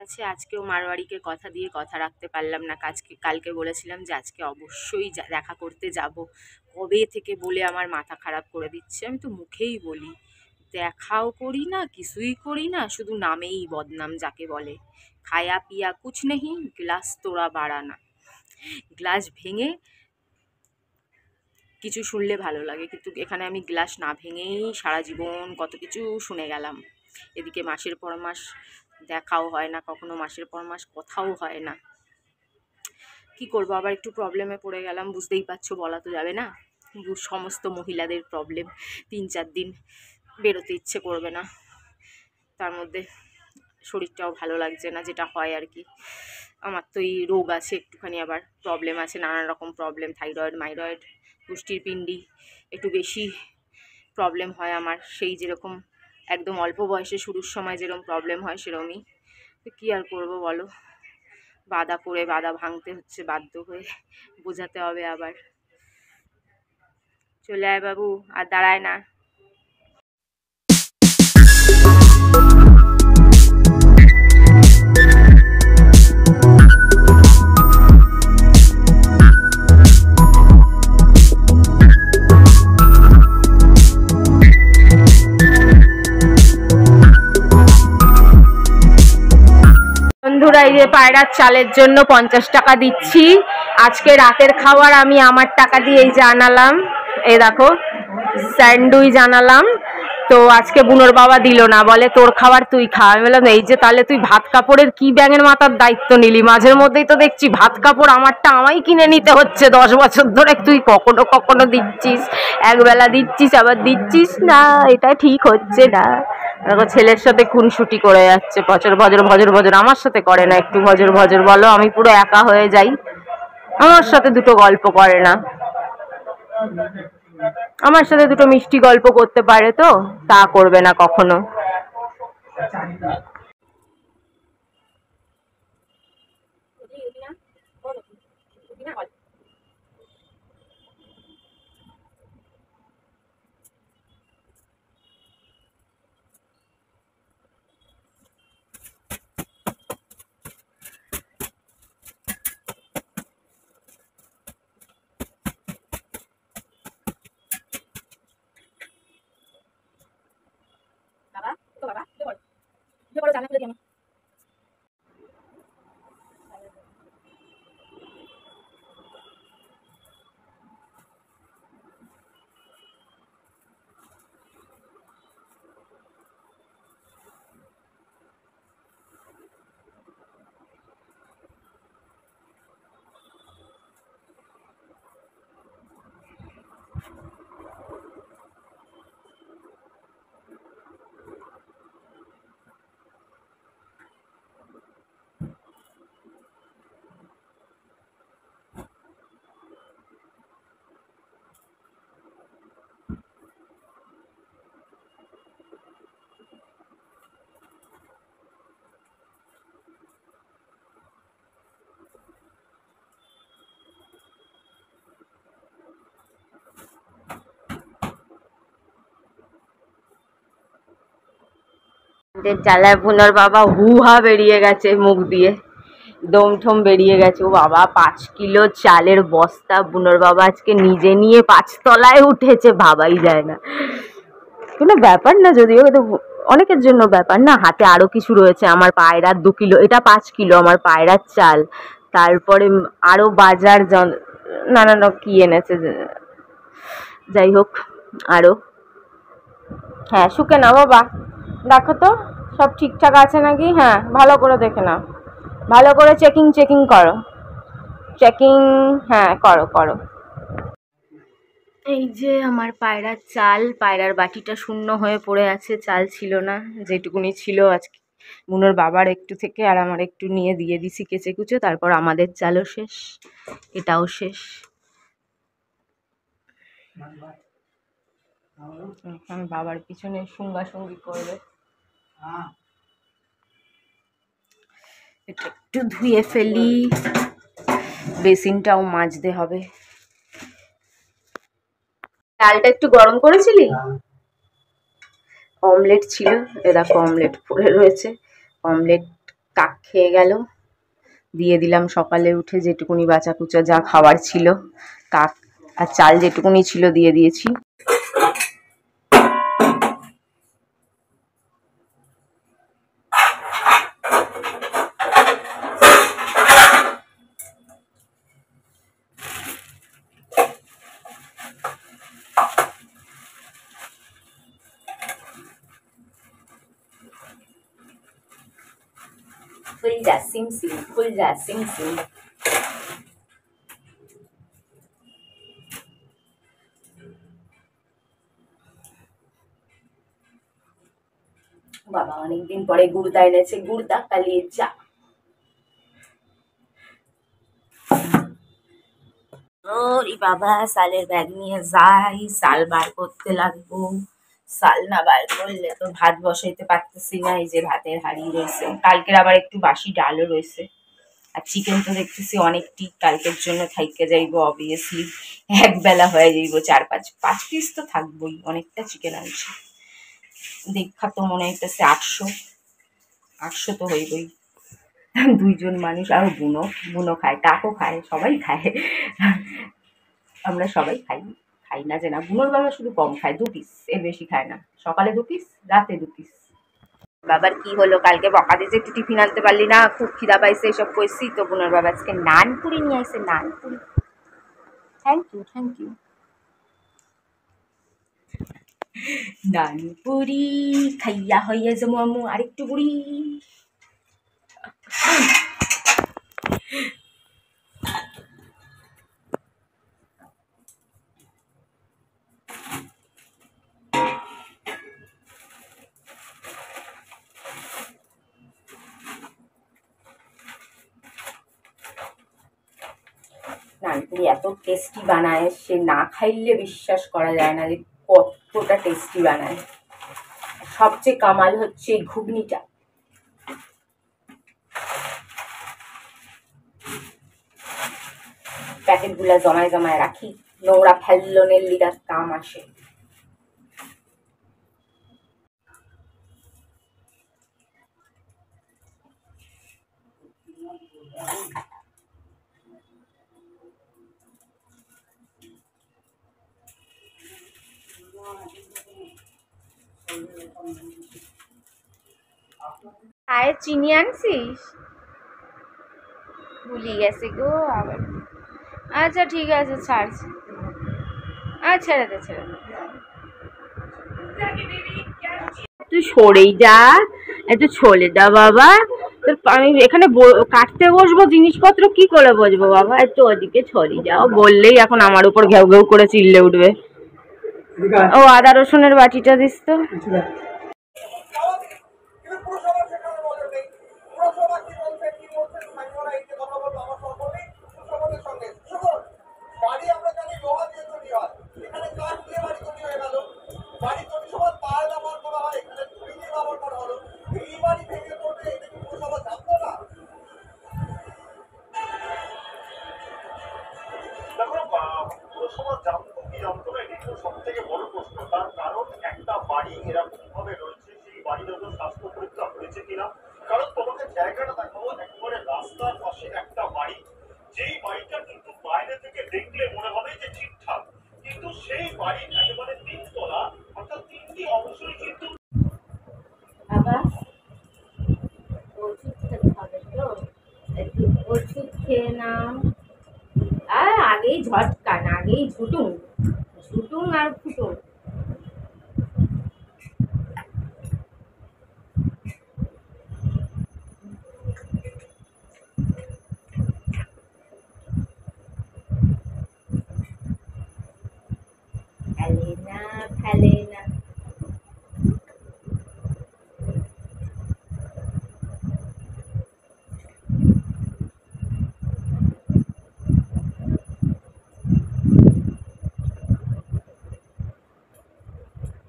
আছে। আজকেও মারওয়ারিকে কথা দিয়ে কথা রাখতে পারলাম না। কালকে বলেছিলাম যে আজকে অবশ্যই দেখা করতে যাব। কবে থেকে বলে আমার মাথা খারাপ করে দিচ্ছে। আমি তো মুখেই বলি, দেখাও করি না, কিছুই করি না, শুধু নামেই বদনাম যাকে বলে। খায়া পিয়া কুছ নেহি, গ্লাস তোড়া বাড়ানা। গ্লাস ভেঙে কিছু শুনলে ভালো লাগে, কিন্তু এখানে আমি গ্লাস না ভেঙেই সারা জীবন কত কিছু শুনে গেলাম। এদিকে মাসের পর মাস দেখাও হয় না, কখনো মাসের পর মাস কথাও হয় না। কি করব, আবার একটু প্রবলেমে পড়ে গেলাম, বুঝতেই পারছো, বলা তো যাবে না। সমস্ত মহিলাদের প্রবলেম, 3-4 দিন বেরোতে ইচ্ছে করবে না, তার মধ্যে শরীরটাও ভালো লাগছে না, যেটা হয় আর কি। আমার তো এই রোগ আছে একটুখানি, আবার প্রবলেম আছে, নানান রকম প্রবলেম, থাইরয়েড মাইরয়েড, পুষ্টির পিণ্ডি, একটু বেশি প্রবলেম হয় আমার। সেই যেরকম একদম অল্প বয়সে শুরুর সময় যেরকম প্রবলেম হয় সেরকমই। তো কী আর করবো বলো, বাধা পড়ে বাধা ভাঙতে হচ্ছে বাধ্য হয়ে, বোঝাতে হবে আবার। চলে আয় বাবু, আর দাঁড়ায় না। বন্ধুরা, এই যে পায়রার চালের জন্য 50 টাকা দিচ্ছি। আজকে রাতের খাবার আমি আমার টাকা দিয়ে এই যে আনালাম, এই দেখো স্যান্ডউইচ আনালাম। তো আজকে বুনোর বাবা দিল না, বলে তোর খাবার তুই খা। আমি বললাম এই যে তাহলে তুই ভাত কাপড়ের কি ব্যাঙের মাথার দায়িত্ব নিলি? মাঝের মধ্যেই তো দেখছি ভাত কাপড় আমারটা আমায় কিনে নিতে হচ্ছে 10 বছর ধরে। তুই কখনো কখনো দিচ্ছিস, একবেলা দিচ্ছিস, আবার দিচ্ছিস না, এটা ঠিক হচ্ছে না। দেখো ছেলের সাথে খুনসুটি করে যাচ্ছে, ভজর ভজর ভজর ভজর। আমার সাথে করে না একটু ভজর ভজর, বলো? আমি পুরো একা হয়ে যাই, আমার সাথে দুটো গল্প করে না। আমার সাথে দুটো মিষ্টি গল্প করতে পারে তো, তা করবে না কখনো। বাবা, তো বাবা, জানা খুলে দিও। জ্বালায় বুনোর বাবা হুহা বেরিয়ে গেছে মুখ দিয়ে, দম ঠম বেরিয়ে গেছে। ও বাবা, 5 কিলো চালের বস্তা বুনোর বাবা আজকে নিজে নিয়ে 5 তলায় উঠেছে, ভাবাই যায় না। কোনো ব্যাপার না, যদিও কিন্তু অনেকের জন্য ব্যাপার না। হাতে আরো কিছু রয়েছে, আমার পায়রার 2 কিলো, এটা 5 কিলো আমার পায়রার চাল, তারপরে আরো বাজার নানান কি এনেছে, যাই হোক আরো। হ্যাঁ, শুকে না বাবা, দেখো তো সব ঠিকঠাক আছে নাকি। হ্যাঁ, ভালো করে দেখে নাও, ভালো করে চেকিং করো, চেকিং। হ্যাঁ, করো করো। এই যে আমার পায়রার চাল, পায়রার বাটিটা শূন্য হয়ে পড়ে আছে, চাল ছিল না, যেটুকুনি ছিল আজকে বুনোর বাবার একটু থেকে আর আমার একটু নিয়ে দিয়ে দিছি কেচে কুচে। তারপর আমাদের চালও শেষ, এটাও শেষ। এখন বাবার পিছনে সঙ্গী করবে। এটা একটু ধুয়ে ফেলি, বেসিনটাও মাজতে হবে। ডালটা একটু গরম করেছিলি? অমলেট ছিল, এ দেখো অমলেট পড়ে রয়েছে। অমলেট কাক খেয়ে গেল, দিয়ে দিলাম সকালে উঠে যেটুকুনি বাঁচা কুচা যা খাবার ছিল, কাক আর চাল যেটুকুনি ছিল দিয়ে দিয়েছি। खुल जा सिम सिम, खुल जा सिम सिम। বাবা অনেকদিন পরে গুড়দা এনেছে, গুড়দা কালিয়ে চা। ওরে বাবা, সালের ব্যাগ নিয়ে যাই, সাল বার করতে লাগবো। সাল না বার করলে তো ভাত বসাইতে পারতেছি না। এই যে ভাতের হাঁড়ি রয়েছে, কালকের আবার একটু বাসি ডালও রয়েছে, আর চিকেন তো দেখতেছি অনেকটি, কালকের জন্য থাইকে যাইব অবভিয়াসলি, এক বেলা হয়ে যাইব, 4-5 পিস তো থাকবোই, অনেকটা চিকেন আনছি। দেখা তো মনে হইতেছে 800 তো হইবই। 2 জন মানুষ, আর বুনো খায়, কাকও খায়, সবাই খায়, আমরা সবাই খাই না যে না। বুনোর বাবা শুধু কম খায়, 2 পিস, এর বেশি খায় না। সকালে 2 পিস, রাতে 2 পিস। বাবার কি হলো, কালকে বকা দিয়েছে একটু টিফিন আনতে পারলি না, খুব খিদা পাইছে, এসব কইছি তো। বুনোর বাবা আজকে নানপুরি নিয়ে আসছে, নানপুরি। Thank you. নানপুরি খাইয়া হইয়া যাবো আম্মু, আরেকটু বুড়ি। নানপুরি এত টেস্টি বানায়, সে না খাইলে বিশ্বাস করা যায় না যে কতটা টেস্টি বানায়। সবচেয়ে কামাল হচ্ছে এই ঘুগনিটা। প্যাকেটগুলা জমায় রাখি, নোংরা ফেলনের লিগার কাম আসে। আয় চিনি আনছিস? ভুলি গেছে গো আবার। আচ্ছা ঠিক আছে, ছাড়ছি। ছেড়ে দে। তুই সরেই যা, একটু ছলে যা বাবা। আমি এখানে কাটতে বসবো, জিনিসপত্র কি করে বসবো বাবা, একটু ওদিকে ছড়ি যাও, বললেই এখন আমার উপর ঘেউ ঘেউ করে চিল্লে উঠবে। ও আদা রসুনের বাটিটা দিস তো। ওষুধ খেয়ে নাও, আর আগেই ঝটকান, আগেই ঝুটুং আর ফুটুং।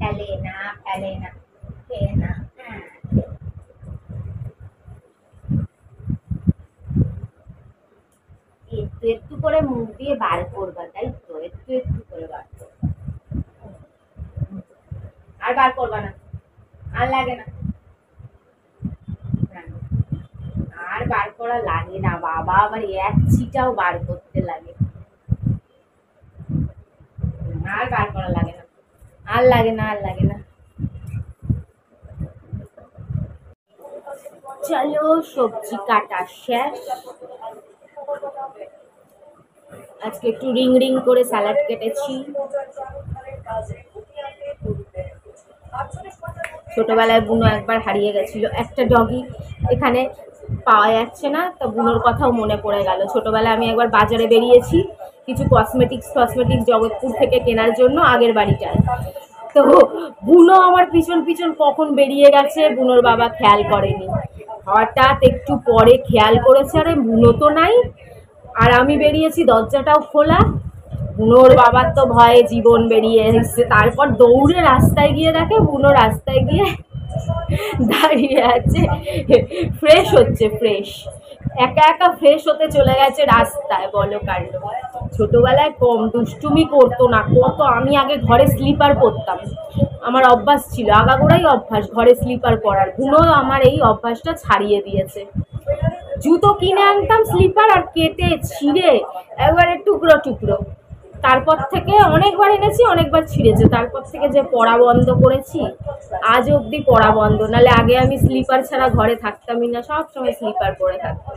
ফেলে না। ফেলে না, খেয়ে না। একটু করে মুখ দিয়ে বার করবা, তাই তো, একটু করে বার করবা, আর বার করবা না, আর লাগে না। করা লাগে না বাবা, আবার এক ছিটাও বার করতে লাগে, আর বার করা লাগে না, আর লাগে না, আর লাগে না। চলো সবজি কাটা শেষ। আজকে একটু রিং রিং করে স্যালাড কেটেছি। ছোটবেলায় বুনো একবার হারিয়ে গেছিল, একটা ডগি এখানে পাওয়া যাচ্ছে না, তো বুনোর কথাও মনে পড়ে গেল। ছোটবেলায় আমি একবার বাজারে বেরিয়েছি কিছু কসমেটিক্স জগৎপুর থেকে কেনার জন্য, আগের বাড়িটায়। তো বুনো আমার পিছন পিছন কখন বেরিয়ে গেছে, বুনোর বাবা খেয়াল করেনি। হঠাৎ একটু পরে খেয়াল করেছে, আরে বুনো তো নাই, আর আমি বেরিয়েছি, দরজাটাও খোলা। বুনোর বাবার তো ভয়ে জীবন বেরিয়ে এসেছে। তারপর দৌড়ে রাস্তায় গিয়ে দেখে বুনো রাস্তায় গিয়ে দাঁড়িয়ে আছে, ফ্রেশ হচ্ছে, ফ্রেশ একা একা ফ্রেশ হতে চলে গেছে রাস্তায়। বলো কাণ্ড। ছোটবেলায় কম দুষ্টুমি করতো না, কত। আমি আগে ঘরে স্লিপার পরতাম, আমার অভ্যাস ছিল, আগাগোড়াই অভ্যাস ঘরে স্লিপার পরার। বুনো আমার এই অভ্যাসটা ছাড়িয়ে দিয়েছে। জুতো কিনে আনতাম স্লিপার, আর কেটে ছিঁড়ে একবারে টুকরো টুকরো। তারপর থেকে অনেকবার এনেছি, অনেকবার ছিঁড়েছে। তারপর থেকে যে পড়া বন্ধ করেছি, আজ অবধি পড়া বন্ধ। নাহলে আগে আমি স্লিপার ছাড়া ঘরে থাকতামই না, সব সময় স্লিপার পরে থাকতাম।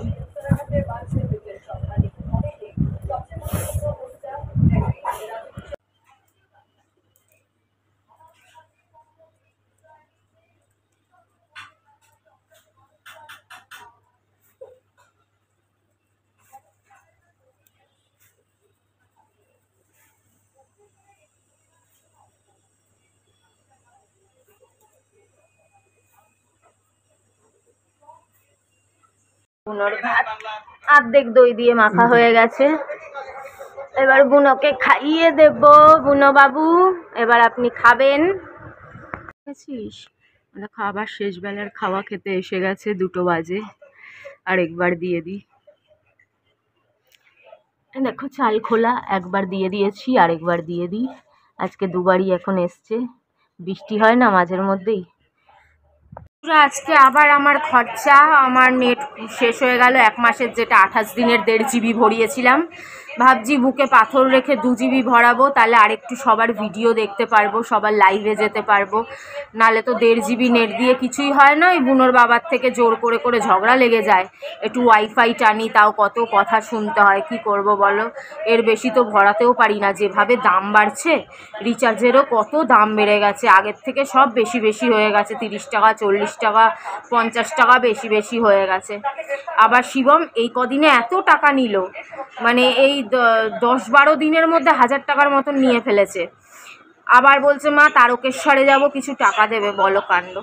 বুনোর ভাত অর্ধেক দই দিয়ে মাখা হয়ে গেছে, এবার বুনোকে খাইয়ে দেব। বুনো বাবু, এবার আপনি খাবেন। খাবার শেষ বেলার খাওয়া খেতে এসে গেছে, 2টো বাজে। আর একবার দিয়ে দিই, দেখো চাল খোলা, একবার দিয়ে দিয়েছি, আরেকবার দিয়ে দিই। আজকে দুবারই এখন এসছে, বৃষ্টি হয় না মাঝের মধ্যেই। আজকে আবার আমার খরচা, আমার নেট শেষ হয়ে গেল 1 মাসের, যেটা 28 দিনের 1.5 GB ভরিয়েছিলাম। ভাবছি বুকে পাথর রেখে 2 GB ভরাবো, তাহলে আরেকটু সবার ভিডিও দেখতে পারবো, সবার লাইভে যেতে পারবো। নালে তো 1.5 GB নেট দিয়ে কিছুই হয় না। ওই বুনোর বাবার থেকে জোর করে করে ঝগড়া লেগে যায়, একটু ওয়াইফাই টানি, তাও কত কথা শুনতে হয়। কি করব বলো, এর বেশি তো ভরাতেও পারি না, যেভাবে দাম বাড়ছে। রিচার্জেরও কত দাম বেড়ে গেছে, আগের থেকে সব বেশি বেশি হয়ে গেছে। 30 টাকা, 40 টাকা, 50 টাকা বেশি বেশি হয়ে গেছে। আবার শিবম এই কদিনে এত টাকা নিল, মানে এই 10-12 দিনের মধ্যে 1000 টাকার মতন নিয়ে ফেলেছে। আবার বলছে মা তারকেশ্বরে যাব, কিছু টাকা দেবে। বলো কাণ্ড।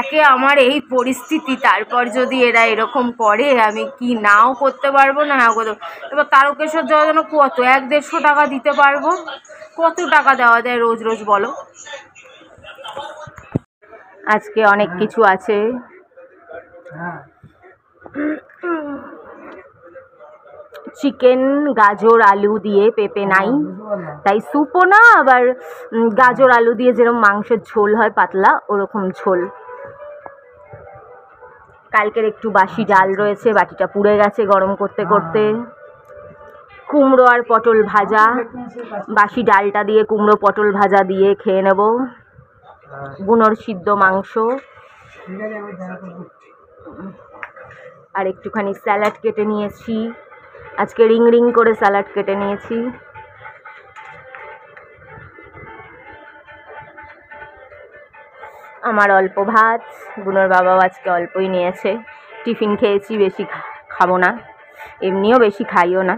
একে আমার এই পরিস্থিতি, তারপর যদি এরা এরকম করে, আমি কি নাও করতে পারবো না, হ্যাঁ করতে। এবার তারকেশ্বর যাওয়ার জন্য কত, 100-150 টাকা দিতে পারবো? কত টাকা দেওয়া যায় রোজ রোজ বলো। আজকে অনেক কিছু আছে, চিকেন, গাজর আলু দিয়ে, পেঁপে নাই তাই স্যুপও না, আবার গাজর আলু দিয়ে যেরকম মাংসের ঝোল হয় পাতলা, ওরকম ঝোল। কালকের একটু বাসি ডাল রয়েছে, বাটিটা পুড়ে গেছে গরম করতে করতে। কুমড়ো আর পটল ভাজা, বাসি ডালটা দিয়ে কুমড়ো পটল ভাজা দিয়ে খেয়ে নেব। বুনোর সিদ্ধ মাংস, আর একটুখানি স্যালাড কেটে নিয়েছি। আজকে রিং রিং করে স্যালাড কেটে নিয়েছি। আমার অল্প ভাত, বুনোর বাবাও আজকে অল্পই নিয়েছে। টিফিন খেয়েছি, বেশি খাবো না, এমনিও বেশি খাইও না।